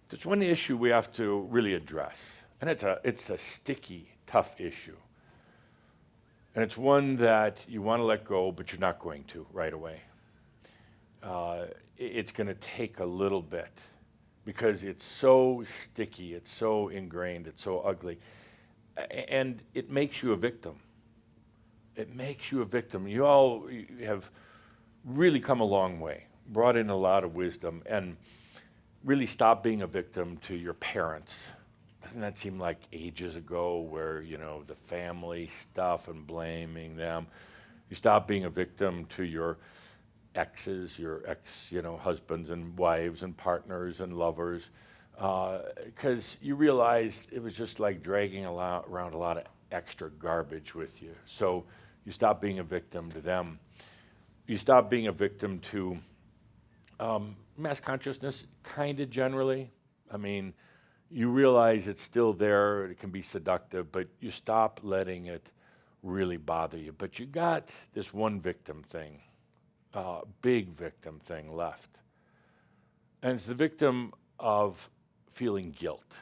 There's one issue we have to really address, and it's a sticky, tough issue. And it's one that you want to let go, but you're not going to right away. It's going to take a little bit because it's so sticky, it's so ingrained, it's so ugly. And it makes you a victim. It makes you a victim. You all have really come a long way, brought in a lot of wisdom, and really stopped being a victim to your parents. Doesn't that seem like ages ago where, the family stuff and blaming them? You stop being a victim to your exes, your ex, husbands and wives and partners and lovers, because you realized it was just like dragging around a lot of extra garbage with you. So you stop being a victim to them. You stop being a victim to mass consciousness, kind of generally. I mean, you realize it's still there, it can be seductive, but you stop letting it really bother you. But you got this one victim thing, big victim thing left. And it's the victim of feeling guilt,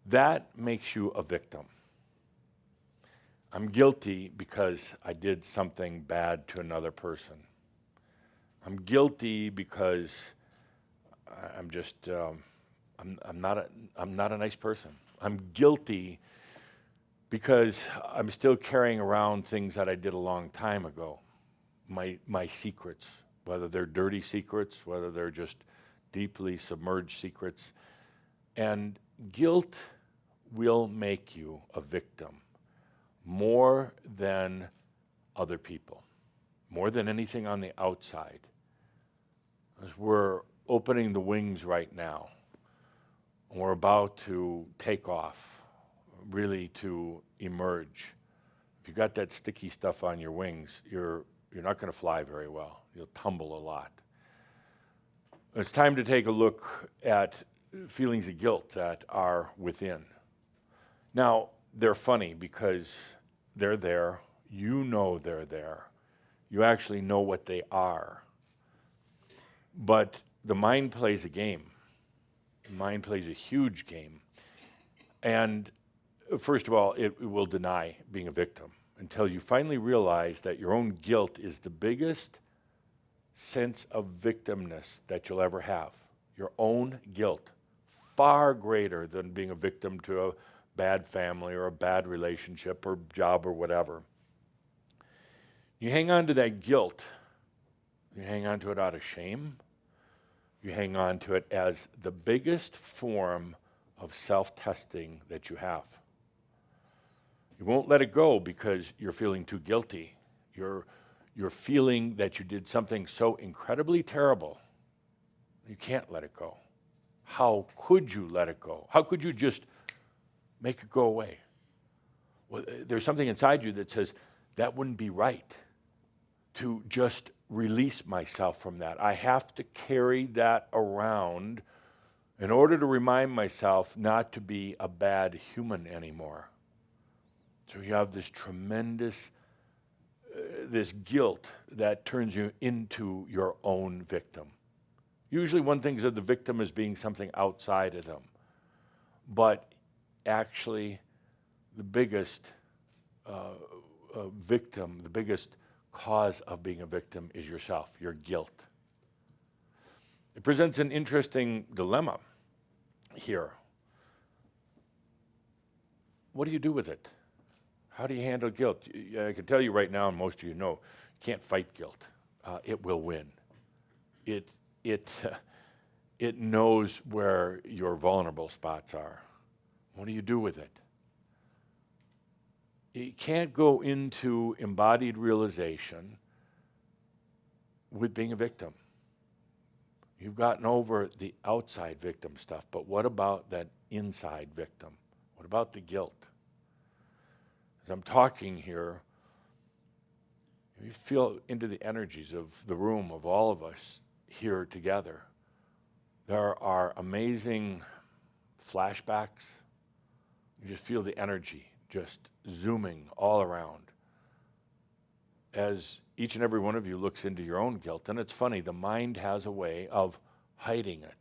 That makes you a victim. I'm guilty because I did something bad to another person. I'm guilty because I'm just, I'm not a nice person. I'm guilty because I'm still carrying around things that I did a long time ago, my secrets, whether they're dirty secrets, whether they're just deeply submerged secrets. And guilt will make you a victim more than other people, more than anything on the outside. As we're opening the wings right now, and we're about to take off, really to emerge. If you got that sticky stuff on your wings, you're not going to fly very well. You'll tumble a lot. It's time to take a look at feelings of guilt that are within. Now, they're funny because they're there. You know they're there. You actually know what they are. But the mind plays a game. The mind plays a huge game. And first of all, it will deny being a victim until you finally realize that your own guilt is the biggest sense of victimness that you'll ever have. Your own guilt, far greater than being a victim to a bad family or a bad relationship or job or whatever. You hang on to that guilt. You hang on to it out of shame. You hang on to it as the biggest form of self-testing that you have. You won't let it go because you're feeling too guilty. You're feeling that you did something so incredibly terrible, you can't let it go. How could you let it go? How could you just make it go away? Well, there's something inside you that says, that wouldn't be right to just release myself from that. I have to carry that around in order to remind myself not to be a bad human anymore. So you have this tremendous, this guilt that turns you into your own victim. Usually one thinks of the victim as being something outside of them. But actually, the biggest victim, the biggest cause of being a victim is yourself, your guilt. It presents an interesting dilemma here. What do you do with it? How do you handle guilt? I can tell you right now, and most of you know, you can't fight guilt. It will win. It knows where your vulnerable spots are. What do you do with it? You can't go into embodied realization with being a victim. You've gotten over the outside victim stuff, but what about that inside victim? What about the guilt? As I'm talking here, you feel into the energies of the room, of all of us here together. There are amazing flashbacks. You just feel the energy just zooming all around as each and every one of you looks into your own guilt. And it's funny, the mind has a way of hiding it.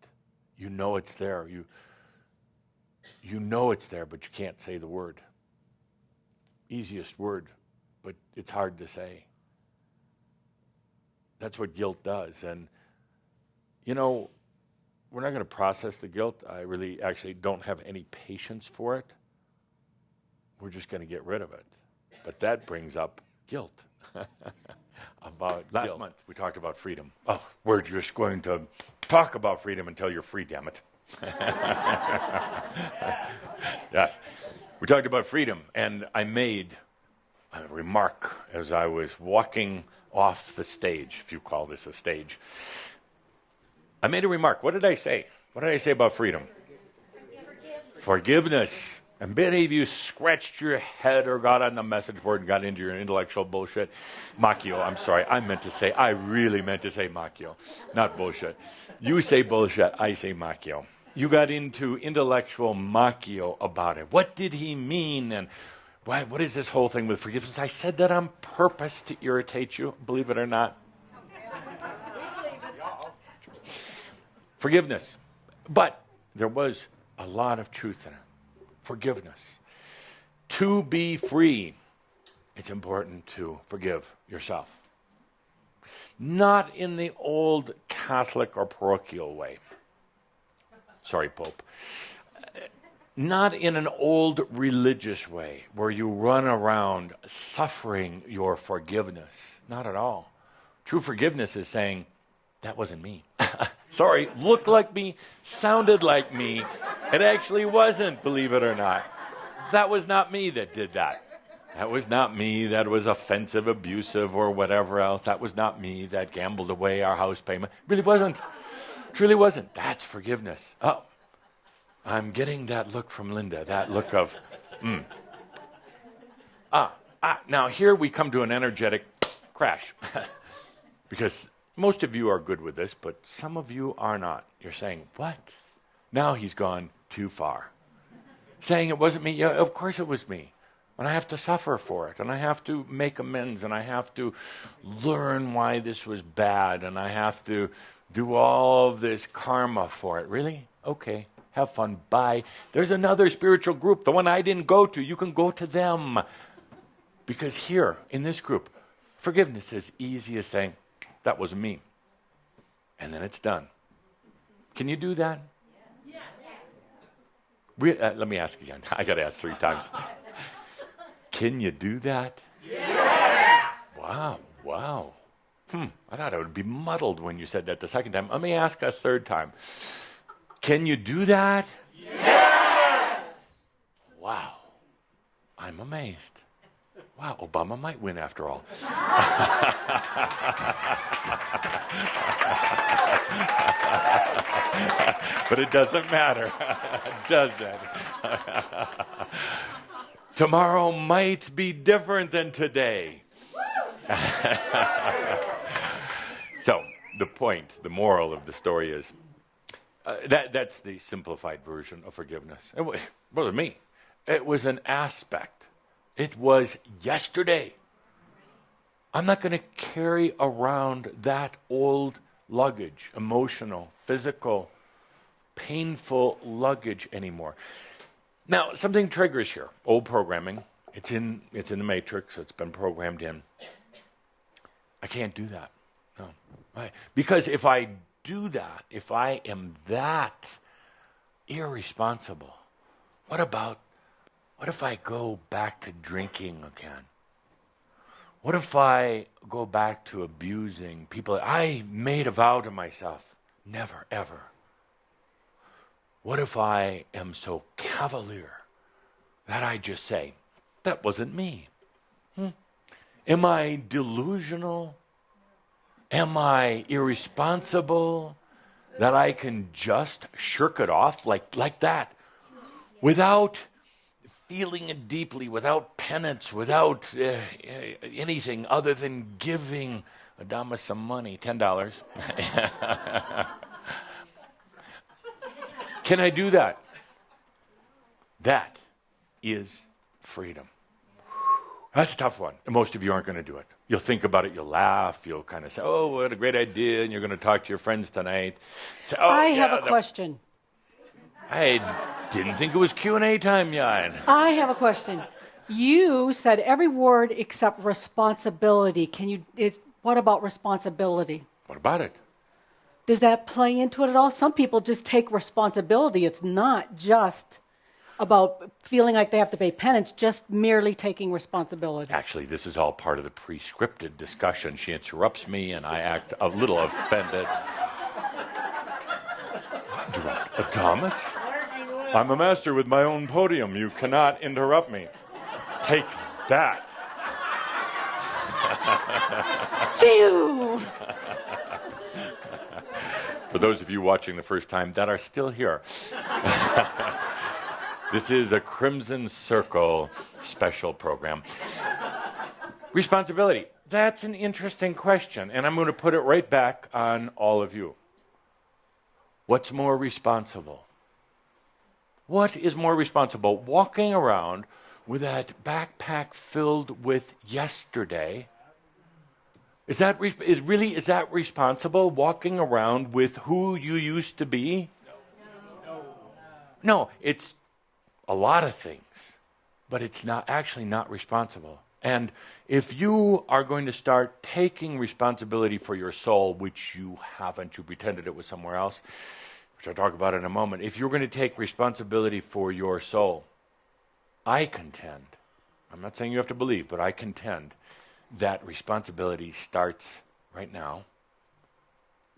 You know it's there. You know it's there, but you can't say the word. Easiest word, but it's hard to say. That's what guilt does. And, you know, we're not going to process the guilt. I really actually don't have any patience for it. We're just going to get rid of it. But that brings up guilt. About last month, we talked about freedom. Oh, we're just going to talk about freedom until you're free, damn it. Yes. We talked about freedom, and I made a remark as I was walking off the stage, if you call this a stage. I made a remark. What did I say? What did I say about freedom? Forgiveness. And many of you scratched your head or got on the message board and got into your intellectual bullshit. Macchio, I'm sorry. I really meant to say macchio, not bullshit. You say bullshit, I say macchio. You got into intellectual macchio about it. What did he mean? And what is this whole thing with forgiveness? I said that on purpose to irritate you, believe it or not. Forgiveness. But there was a lot of truth in it. Forgiveness. To be free, it's important to forgive yourself. Not in the old Catholic or parochial way. Sorry, Pope. Not in an old religious way where you run around suffering your forgiveness. Not at all. True forgiveness is saying, that wasn't me. Sorry, looked like me, sounded like me. It actually wasn't, believe it or not. That was not me that did that. That was not me that was offensive, abusive, or whatever else. That was not me that gambled away our house payment. Really wasn't. Truly wasn't. That's forgiveness. Oh, I'm getting that look from Linda, that look of, Now here we come to an energetic crash. Because most of you are good with this, but some of you are not. You're saying, what? Now he's gone too far. Saying it wasn't me. Yeah, of course it was me. And I have to suffer for it. And I have to make amends. And I have to learn why this was bad. And I have to do all of this karma for it. Really? Okay. Have fun. Bye. There's another spiritual group. The one I didn't go to. You can go to them. Because here, in this group, forgiveness is easy as saying, that wasn't me. And then it's done. Can you do that? Yes. Let me ask again. I got to ask 3 times. Can you do that? Yes. Wow. I thought it would be muddled when you said that the second time. Let me ask a 3rd time. Can you do that? Yes. Wow. I'm amazed. Wow, Obama might win after all. But it doesn't matter, does it? Tomorrow might be different than today. So, the point, the moral of the story is, that's the simplified version of forgiveness. It wasn't me. It was an aspect. It was yesterday. I'm not going to carry around that old luggage, emotional, physical, painful luggage anymore. Now, something triggers here. Old programming. It's in the matrix. It's been programmed in. I can't do that. No. Right. Because if I do that, if I am that irresponsible, what if I go back to drinking again? What if I go back to abusing people? I made a vow to myself, never, ever. What if I am so cavalier that I just say, that wasn't me? Am I delusional? Am I irresponsible that I can just shirk it off like that without feeling it deeply, without penance, without anything other than giving Adamus some money, $10. Can I do that? That is freedom. That's a tough one. And most of you aren't going to do it. You'll think about it, you'll laugh, you'll kind of say, oh, what a great idea, and you're going to talk to your friends tonight. Say, oh, I have a question. I didn't think it was Q&A time, Jan. I have a question. You said every word except responsibility. What about responsibility? What about it? Does that play into it at all? Some people just take responsibility. It's not just about feeling like they have to pay penance, just merely taking responsibility. Actually, this is all part of the pre-scripted discussion. She interrupts me, and I act a little offended. Adamus? I'm a master with my own podium. You cannot interrupt me. Take that. Phew! For those of you watching the first time that are still here, this is a Crimson Circle special program. Responsibility. That's an interesting question, and I'm going to put it right back on all of you. What's more responsible? What is more responsible? Walking around with that backpack filled with yesterday. Is that responsible? Walking around with who you used to be? No, it's a lot of things, but it's not responsible. And if you are going to start taking responsibility for your soul, which you haven't, you pretended it was somewhere else, which I'll talk about in a moment. If you're going to take responsibility for your soul, I contend, I'm not saying you have to believe, but I contend that responsibility starts right now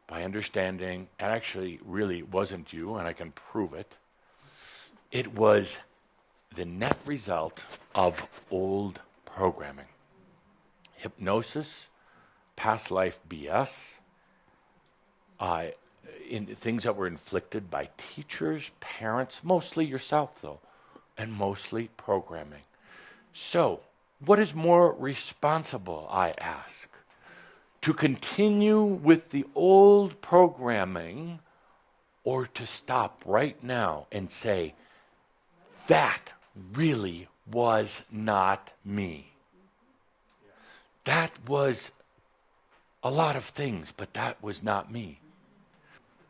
by understanding it actually really wasn't you, and I can prove it. It was the net result of old programming. Hypnosis, past life BS, in things that were inflicted by teachers, parents, mostly yourself though, and mostly programming. So, what is more responsible, I ask? To continue with the old programming, or to stop right now and say, that really was not me. That was a lot of things, but that was not me.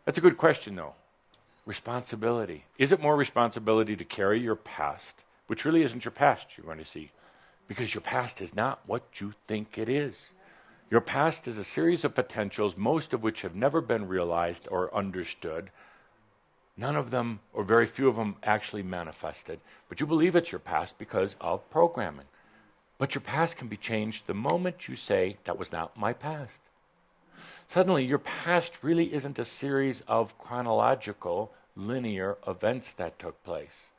That's a good question, though. Responsibility. Is it more responsibility to carry your past, which really isn't your past, you're going to see, because your past is not what you think it is. Your past is a series of potentials, most of which have never been realized or understood. None of them, or very few of them, actually manifested. But you believe it's your past because of programming. But your past can be changed the moment you say, that was not my past. Suddenly, your past really isn't a series of chronological, linear events that took place.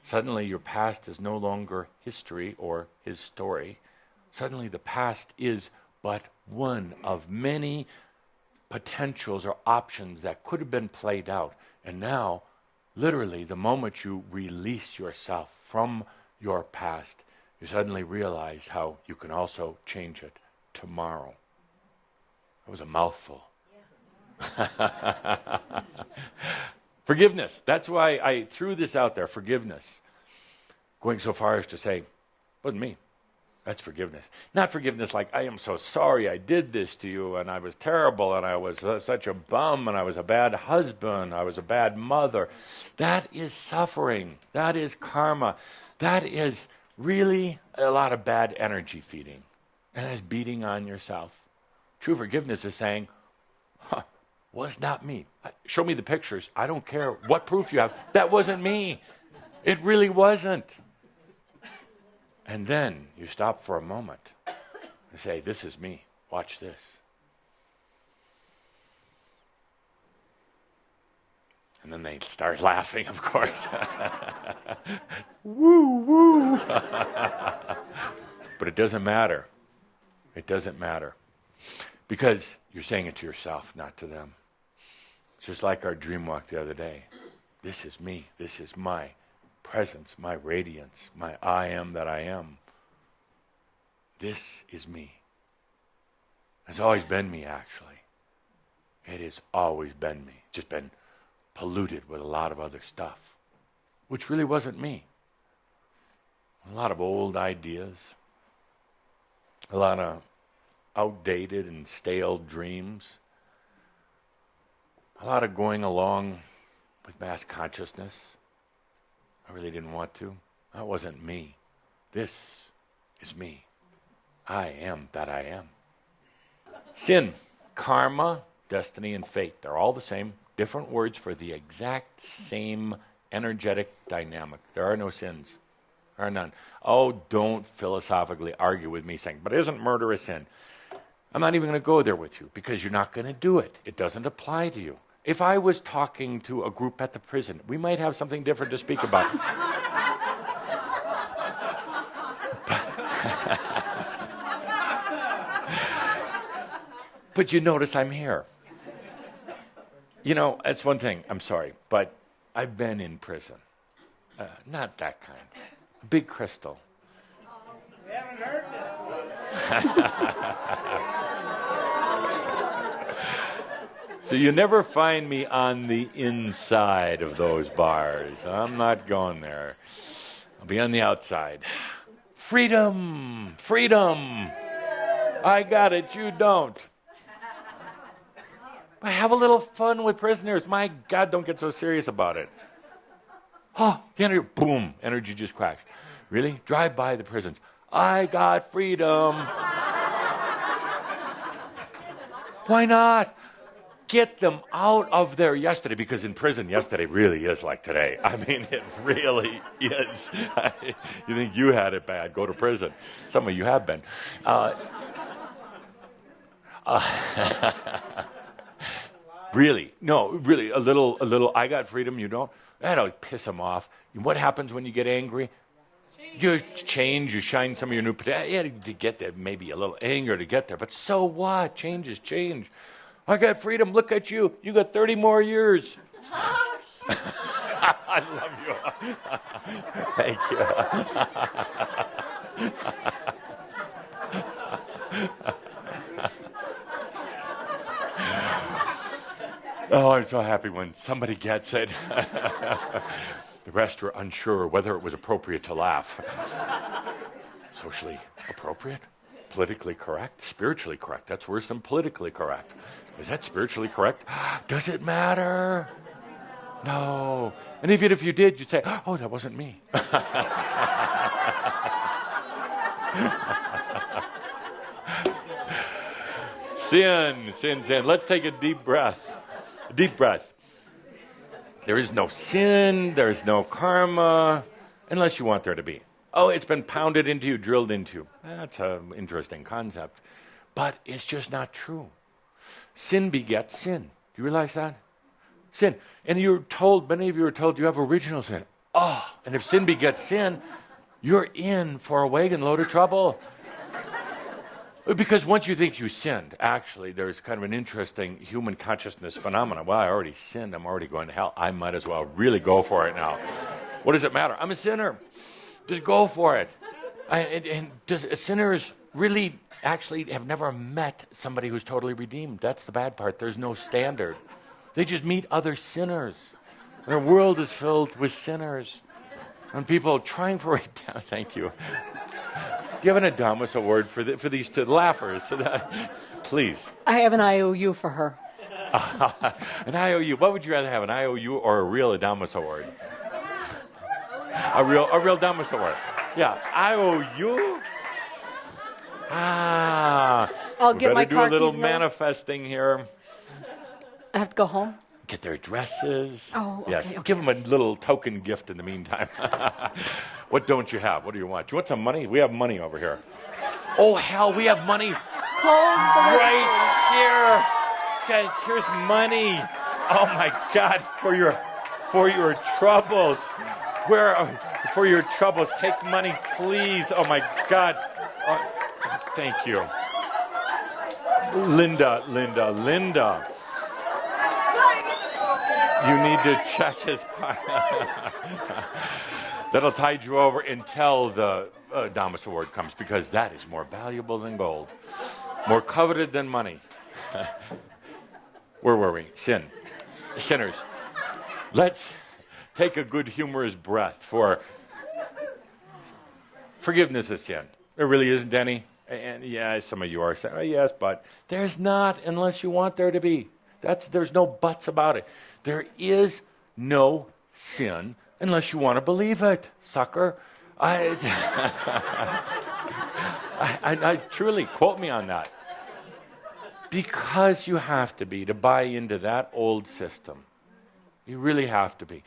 Suddenly, your past is no longer history or his story. Suddenly, the past is but one of many potentials or options that could have been played out. And now, literally, the moment you release yourself from your past, you suddenly realize how you can also change it tomorrow. That was a mouthful. Yeah. Forgiveness. That's why I threw this out there, forgiveness. Going so far as to say, wasn't me. That's forgiveness. Not forgiveness like, I am so sorry I did this to you, and I was terrible, and I was such a bum, and I was a bad husband, I was a bad mother. That is suffering. That is karma. That is really a lot of bad energy feeding. And that's beating on yourself. True forgiveness is saying, was not me. Show me the pictures. I don't care what proof you have. That wasn't me. It really wasn't. And then you stop for a moment and say, this is me. Watch this. And then they start laughing, of course. Woo, woo. But it doesn't matter. It doesn't matter. Because you're saying it to yourself, not to them. It's just like our dream walk the other day. This is me. This is my presence, my radiance, my I am that I am. This is me. It's always been me, actually. It has always been me. It's just been polluted with a lot of other stuff, which really wasn't me. A lot of old ideas, a lot of outdated and stale dreams, a lot of going along with mass consciousness. I really didn't want to. That wasn't me. This is me. I am that I am. Sin, karma, destiny, and fate. They're all the same. Different words for the exact same energetic dynamic. There are no sins. There are none. Oh, don't philosophically argue with me saying, but isn't murder a sin? I'm not even going to go there with you because you're not going to do it. It doesn't apply to you. If I was talking to a group at the prison, we might have something different to speak about. But you notice I'm here. You know, that's one thing. I'm sorry, but I've been in prison. Not that kind. A big crystal. We haven't heard this one. So you never find me on the inside of those bars. I'm not going there. I'll be on the outside. Freedom! Freedom! I got it, you don't. I have a little fun with prisoners. My God, don't get so serious about it. Oh, the energy, boom, energy just crashed. Really? Drive by the prisons. I got freedom. Why not? Get them out of there yesterday, because in prison, yesterday really is like today. I mean, it really is. You think you had it bad, go to prison. Some of you have been. Really, no, really, a little, I got freedom, you don't. That'll piss them off. What happens when you get angry? You change, you shine some of your new potential. Yeah, to get there, maybe a little anger to get there, but so what? Change is change. I got freedom, look at you. You got 30 more years. I love you. Thank you. Oh, I'm so happy when somebody gets it. The rest were unsure whether it was appropriate to laugh. Socially appropriate? Politically correct? Spiritually correct? That's worse than politically correct. Is that spiritually correct? Does it matter? No. And even if you did, you'd say, oh, that wasn't me. Sin, sin, sin. Let's take a deep breath. Deep breath. There is no sin, there's no karma, unless you want there to be. Oh, it's been pounded into you, drilled into you. That's an interesting concept. But it's just not true. Sin begets sin. Do you realize that? Sin. And you're told, many of you are told you have original sin. Oh, and if sin begets sin, you're in for a wagon load of trouble. Because once you think you sinned, actually, there's kind of an interesting human consciousness phenomenon. Well, I already sinned. I'm already going to hell. I might as well really go for it now. What does it matter? I'm a sinner. Just go for it. And sinners really actually have never met somebody who's totally redeemed. That's the bad part. There's no standard. They just meet other sinners. Their world is filled with sinners. And people trying for it. Thank you. Do you have an Adamus award for these two laughers? Please. I have an IOU for her. An IOU. What would you rather have, an IOU or a real Adamus award? A real Adamus award. Yeah. IOU? I'll get my do car a little keys now. manifesting here. I have to go home. Get their addresses. Oh, okay, yes. okay. Give them a little token gift in the meantime. What don't you have? What do you want? Do you want some money? We have money over here. Oh, hell, we have money right here. Guys, here's money. Oh, my God, for your troubles. For your troubles, take money, please. Oh, my God. Thank you. Linda. You need to check his That'll tide you over until the Adamus Award comes, because that is more valuable than gold, more coveted than money. Where were we? Sin. Sinners. Let's take a good humorous breath for forgiveness of sin. There really isn't any. And yeah, some of you are saying, oh, yes, but there's not unless you want there to be. There's no buts about it. There is no sin unless you want to believe it, sucker. I truly, quote me on that. Because you have to buy into that old system. You really have to be.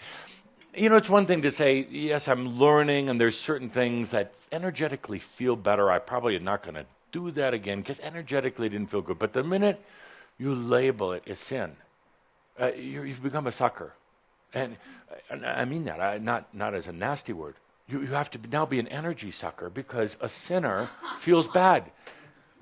You know, it's one thing to say, yes, I'm learning, and there's certain things that energetically feel better. I probably am not going to do that again because energetically it didn't feel good. But the minute you label it as sin, you've become a sucker. And I mean that, not as a nasty word. You have to now be an energy sucker because a sinner feels bad.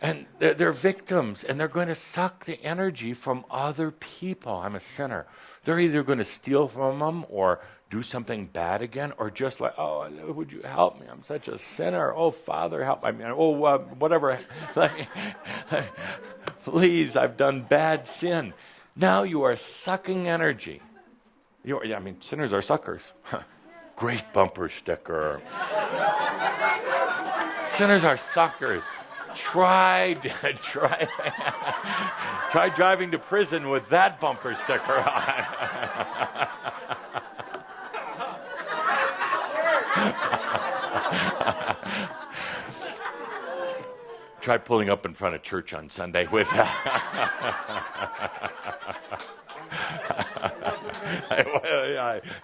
And they're victims, and they're going to suck the energy from other people. I'm a sinner. They're either going to steal from them or do something bad again, or just like, oh, would you help me? I'm such a sinner. Oh, Father, help me. Whatever. Please, I've done bad sin. Now you are sucking energy. Sinners are suckers. Great bumper sticker. Sinners are suckers. Try driving to prison with that bumper sticker on. Try pulling up in front of church on Sunday with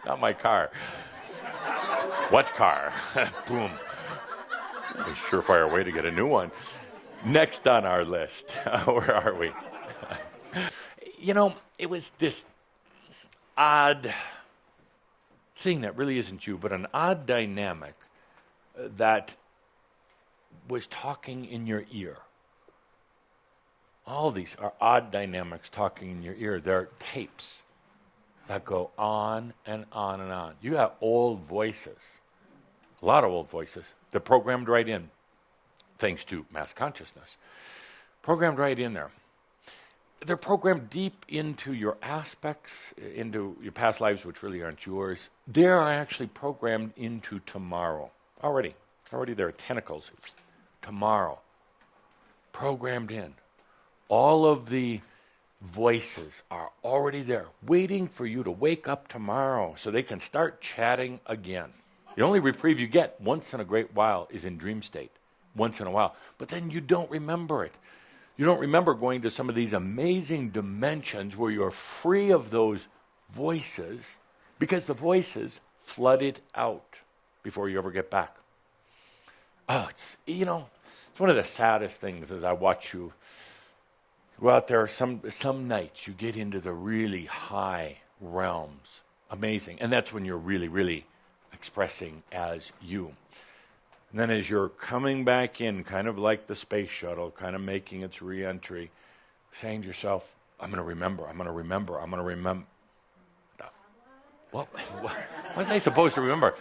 not my car. What car? Boom. A surefire way to get a new one. Next on our list, where are we? It was this odd thing that really isn't you, but an odd dynamic that was talking in your ear. All these are odd dynamics talking in your ear. They're tapes that go on and on and on. You got old voices, a lot of old voices. They're programmed right in, thanks to mass consciousness. Programmed right in there. They're programmed deep into your aspects, into your past lives, which really aren't yours. They are actually programmed into tomorrow. Already there are tentacles. Tomorrow. Programmed in. All of the voices are already there, waiting for you to wake up tomorrow so they can start chatting again. The only reprieve you get once in a great while is in dream state, once in a while. But then you don't remember it. You don't remember going to some of these amazing dimensions where you're free of those voices because the voices flood it out before you ever get back. Oh, it's one of the saddest things as I watch you go out there. Some nights you get into the really high realms. Amazing. And that's when you're really, really expressing as you. And then as you're coming back in, kind of like the space shuttle, kind of making its re-entry, saying to yourself, I'm going to remember. What was I supposed to remember?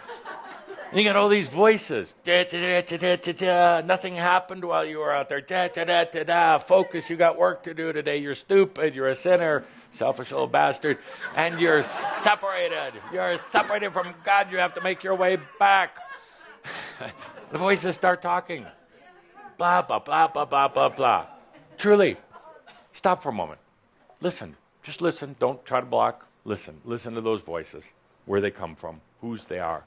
And you got all these voices. Nothing happened while you were out there. Focus, you got work to do today. You're stupid. You're a sinner. Selfish little bastard. And you're separated. You're separated from God. You have to make your way back. The voices start talking. Blah, blah, blah, blah, blah, blah, blah. Truly, stop for a moment. Listen. Just listen. Don't try to block. Listen. Listen to those voices. Where they come from. Whose they are.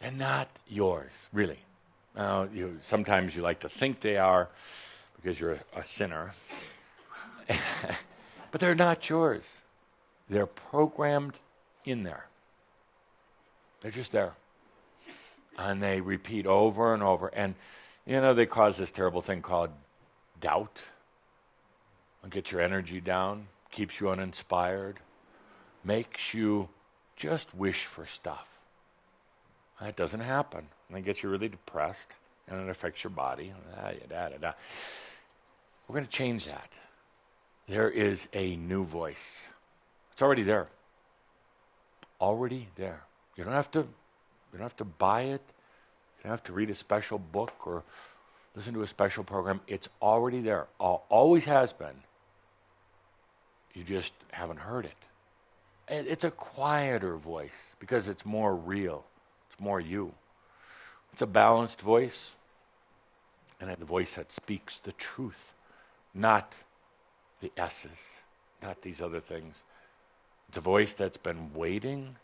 And not yours, really. Now, sometimes you like to think they are because you're a sinner. But they're not yours. They're programmed in there. They're just there. And they repeat over and over. And, they cause this terrible thing called doubt. It'll get your energy down, keeps you uninspired, makes you just wish for stuff. That doesn't happen. And it gets you really depressed, and it affects your body. We're going to change that. There is a new voice. It's already there. Already there. You don't have to buy it. You don't have to read a special book or listen to a special program. It's already there. Always has been. You just haven't heard it. And it's a quieter voice because it's more real. It's more you. It's a balanced voice, and the voice that speaks the truth, not the S's, not these other things. It's a voice that's been waiting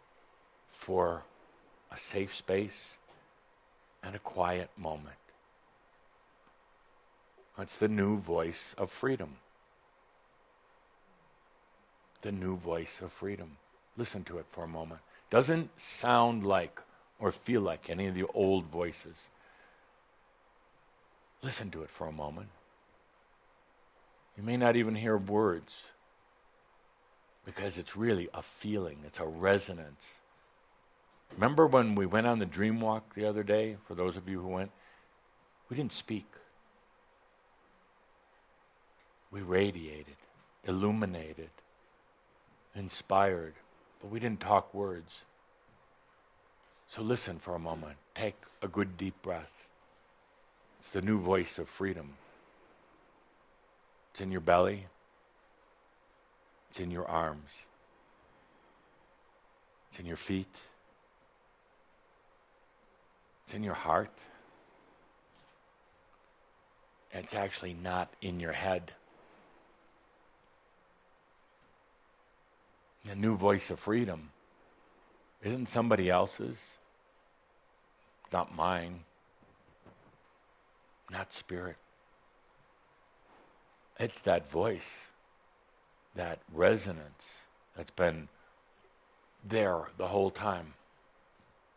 for a safe space and a quiet moment. It's the new voice of freedom. The new voice of freedom. Listen to it for a moment. Doesn't sound like or feel like any of the old voices. Listen to it for a moment. You may not even hear words because it's really a feeling. It's a resonance. Remember when we went on the dream walk the other day, for those of you who went? We didn't speak. We radiated, illuminated, inspired, but we didn't talk words. So listen for a moment. Take a good deep breath. It's the new voice of freedom. It's in your belly. It's in your arms. It's in your feet. It's in your heart. And it's actually not in your head. The new voice of freedom isn't somebody else's, not mine, not spirit. It's that voice, that resonance that's been there the whole time.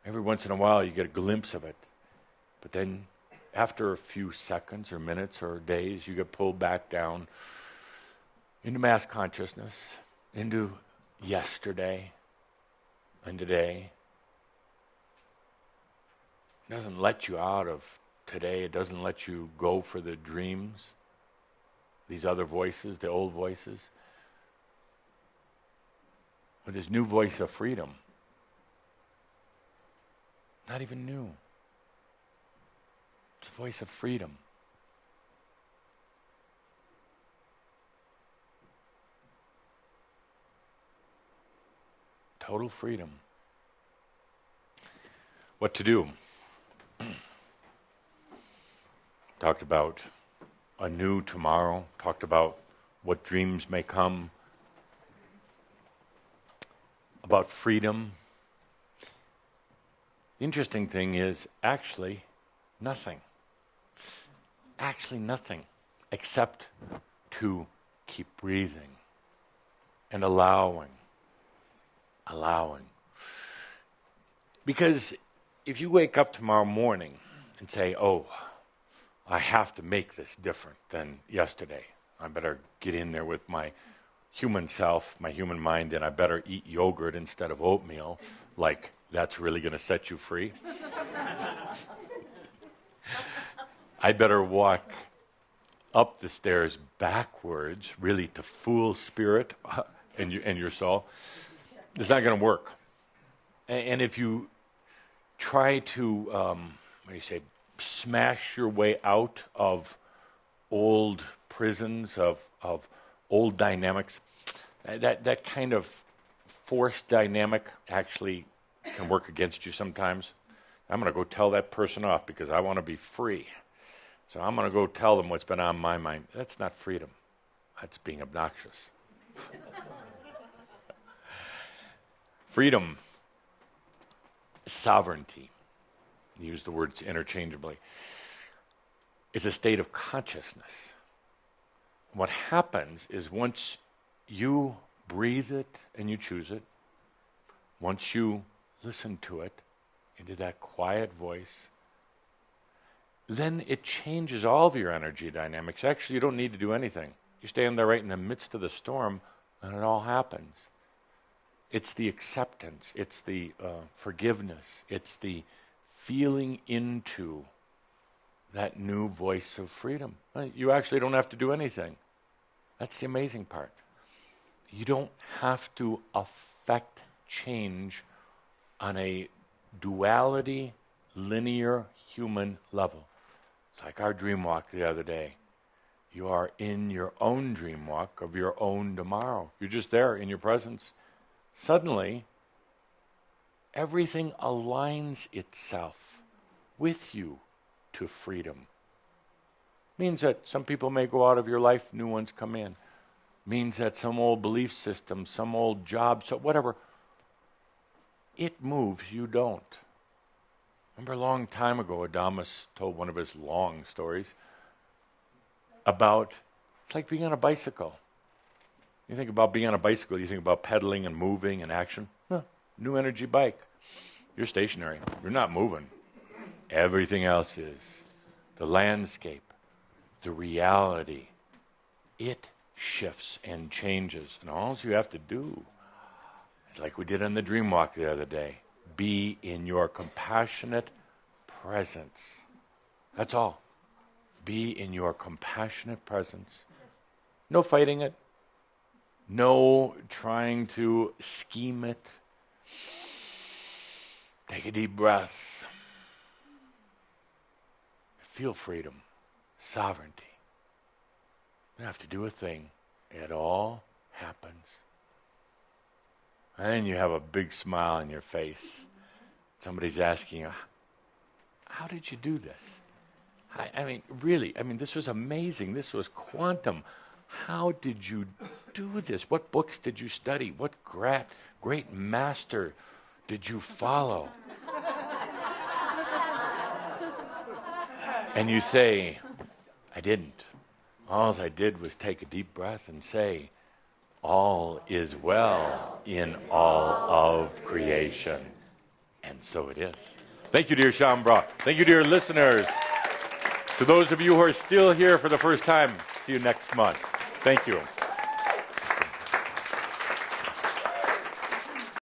Every once in a while you get a glimpse of it, but then after a few seconds or minutes or days, you get pulled back down into mass consciousness, into yesterday and today. It doesn't let you out of today. It doesn't let you go for the dreams, these other voices, the old voices. But this new voice of freedom, not even new. It's a voice of freedom. Total freedom. What to do? Talked about a new tomorrow. Talked about what dreams may come. About freedom. The interesting thing is actually nothing. Actually nothing except to keep breathing and allowing. Because if you wake up tomorrow morning and say, oh, I have to make this different than yesterday. I better get in there with my human self, my human mind, and I better eat yogurt instead of oatmeal, like that's really going to set you free. I better walk up the stairs backwards, really to fool spirit and your soul. It's not going to work. And if you try to, smash your way out of old prisons, of old dynamics, that kind of forced dynamic actually can work against you sometimes. I'm going to go tell that person off because I want to be free. So I'm going to go tell them what's been on my mind. That's not freedom. That's being obnoxious. Freedom, sovereignty, use the words interchangeably, is a state of consciousness. What happens is once you breathe it and you choose it, once you listen to it, into that quiet voice, then it changes all of your energy dynamics. Actually, you don't need to do anything. You stand there right in the midst of the storm, and it all happens. It's the acceptance. It's the forgiveness. It's the feeling into that new voice of freedom. You actually don't have to do anything. That's the amazing part. You don't have to affect change on a duality, linear, human level. It's like our dream walk the other day. You are in your own dream walk of your own tomorrow. You're just there in your presence. Suddenly, everything aligns itself with you to freedom. Means that some people may go out of your life, new ones come in. Means that some old belief system, some old job, so whatever, it moves, you don't. Remember a long time ago, Adamus told one of his long stories about, it's like being on a bicycle. You think about being on a bicycle, you think about pedaling and moving and action. New energy bike. You're stationary. You're not moving. Everything else is. The landscape, the reality, it shifts and changes. And all you have to do is like we did on the dream walk the other day. Be in your compassionate presence. That's all. Be in your compassionate presence. No fighting it. No trying to scheme it. Take a deep breath. Feel freedom, sovereignty. You don't have to do a thing. It all happens. And then you have a big smile on your face. Somebody's asking you, how did you do this? I mean, really, this was amazing. This was quantum. How did you do this? What books did you study? What great master did you follow? And you say, I didn't. All I did was take a deep breath and say, all is well in all of creation. And so it is. Thank you, dear Shambra. Thank you, dear listeners. To those of you who are still here for the first time, see you next month. Thank you.